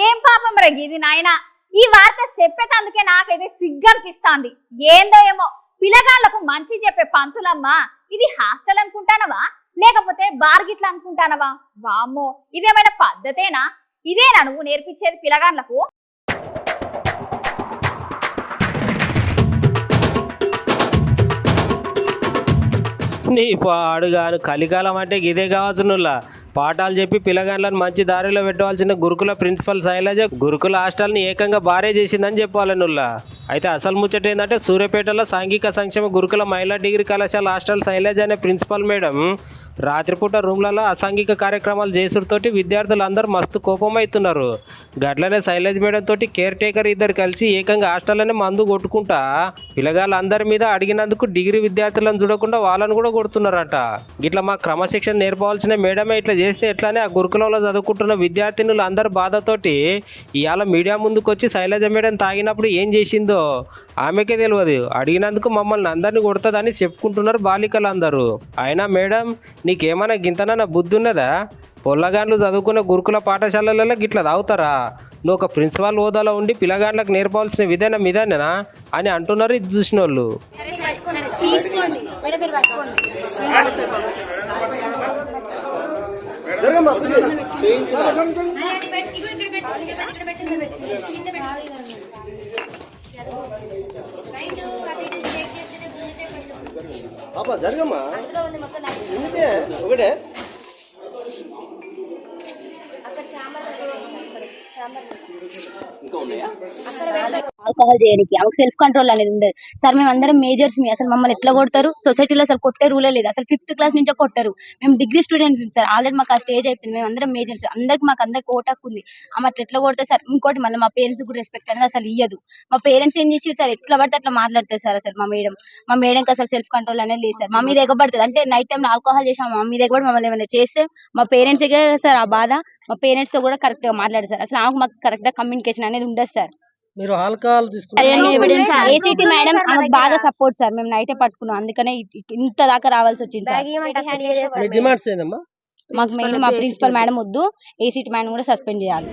ఏం పాపం రా ఇది నాయనా. ఈ వార్త చెప్పేటందుకే నాకైతే సిగ్గనిపిస్తాంది. ఏందో ఏమో పిల్లగాళ్లకు మంచి చెప్పే పంతులమ్మా, ఇది హాస్టల్ అనుకుంటానవా లేకపోతే బార్గిట్లా అనుకుంటానవా? వామ్మో, ఇదేమైనా పద్ధతేనా? ఇదేనా నువ్వు నేర్పించేది పిల్లగాళ్లకు? నీ పాడుగాను కలికాలం అంటే ఇదే కావచ్చు. నువ్వులా పాఠాలు చెప్పి పిల్లగాళ్ళని మంచి దారిలో పెట్టవలసిన గురుకుల ప్రిన్సిపల్ శైలజ గురుకుల హాస్టల్ని ఏకంగా బారే చేసిందని చెప్పాలి నువ్వులా. అయితే అసలు ముచ్చట ఏంటంటే సూర్యాపేటలో సాంఘిక సంక్షేమ గురుకుల మహిళా డిగ్రీ కళాశాల హాస్టల్ శైలజ అనే ప్రిన్సిపల్ మేడం రాత్రిపూట రూమ్లలో అసాంఘిక కార్యక్రమాలు చేసుడుతోటి విద్యార్థులు అందరూ మస్తు కోపమవుతున్నారు. గట్లనే శైలజ మేడం తోటి కేర్ టేకర్ ఇద్దరు కలిసి ఏకంగా హాస్టల్లోనే మందు కొట్టుకుంటా పిల్లగాళ్ళందరి మీద అడిగినందుకు డిగ్రీ విద్యార్థులను చూడకుండా వాళ్ళని కూడా కొడుతున్నారట. ఇట్లా మా క్రమశిక్షణ నేర్పవలసిన మేడమే ఇట్లా చేస్తే ఎట్లానే ఆ గురుకులంలో చదువుకుంటున్న విద్యార్థినులు అందరు బాధతోటి ఇవాళ మీడియా ముందుకు వచ్చి శైలజ మేడం తాగినప్పుడు ఏం చేసిందో ఆమెకే తెలియదు. అడిగినందుకు మమ్మల్ని అందరినీ కొడుతుందని చెప్పుకుంటున్నారు బాలికలు అందరూ. అయినా మేడం నీకేమైనా గింతనన్నా బుద్ధి ఉన్నదా? పొల్లగాండ్లు చదువుకున్న గురుకుల పాఠశాలలలో గిట్లా తాగుతారా? నువ్వు ఒక ప్రిన్సిపాల్ హోదాలో ఉండి పిల్లగాండ్లకు నేర్పవలసిన విధానం ఇదేనా అని అంటున్నారు ఇది చూసిన వాళ్ళు. జరగమ్మా ఒకటే ఆల్కహాల్ చేయడానికి ఆమెకు సెల్ఫ్ కంట్రోల్ అనేది ఉండదు సార్. మేము అందరం మేజర్స్ అసలు మమ్మల్ని ఎట్లా కొడతారు? సొసైటీలో అసలు కొట్టే రూలే లేదు. అసలు 5th క్లాస్ నుంచే కొట్టారు. మేము డిగ్రీ స్టూడెంట్ సార్. ఆల్రెడీ మాకు ఆ స్టేజ్ అయిపోయింది. మేము అందరం మేజర్స్, అందరికి ఓటాకు ఉంది. ఆమె అట్లా ఎట్లా కొడతారు సార్? ఇంకోటి మళ్ళీ మా పేరెంట్స్ కూడా రెస్పెక్ట్ అనేది అసలు ఇయ్యదు. మా పేరెంట్స్ ఏం చేసి సార్ ఎట్లా పడితే అట్లా మాట్లాడతారు సార్. అసలు మా మేడంకి అసలు సెల్ఫ్ కంట్రోల్ అనేది లేదు సార్. మా మీద ఎగబడుతుంది అంటే నైట్ టైం ఆల్కహాల్ చేసాం మా మీద ఎగబడి మమ్మల్ని ఏమైనా చేస్తే మా పేరెంట్స్ సార్ ఆ బాధ. మా పేరెంట్స్ తో కూడా కరెక్ట్ గా మాట్లాడారు సార్. అసలు మాకు కరెక్ట్ గా కమ్యూనికేషన్ అనేది ఉండదు సార్. మీరు ఆల్కహాల్ ఏసీటీ మేడం ఆమెకు బాగా సపోర్ట్ సార్. మేము నైటే పట్టుకున్నాం, అందుకనే ఇంత దాకా రావాల్సి వచ్చింది సార్. డిమాండ్స్ ఏందమ్మా? మాకు మెయిన్ మా ప్రిన్సిపల్ మేడం వద్దు, ఏసీటీ మేడం కూడా సస్పెండ్ చేయాలి.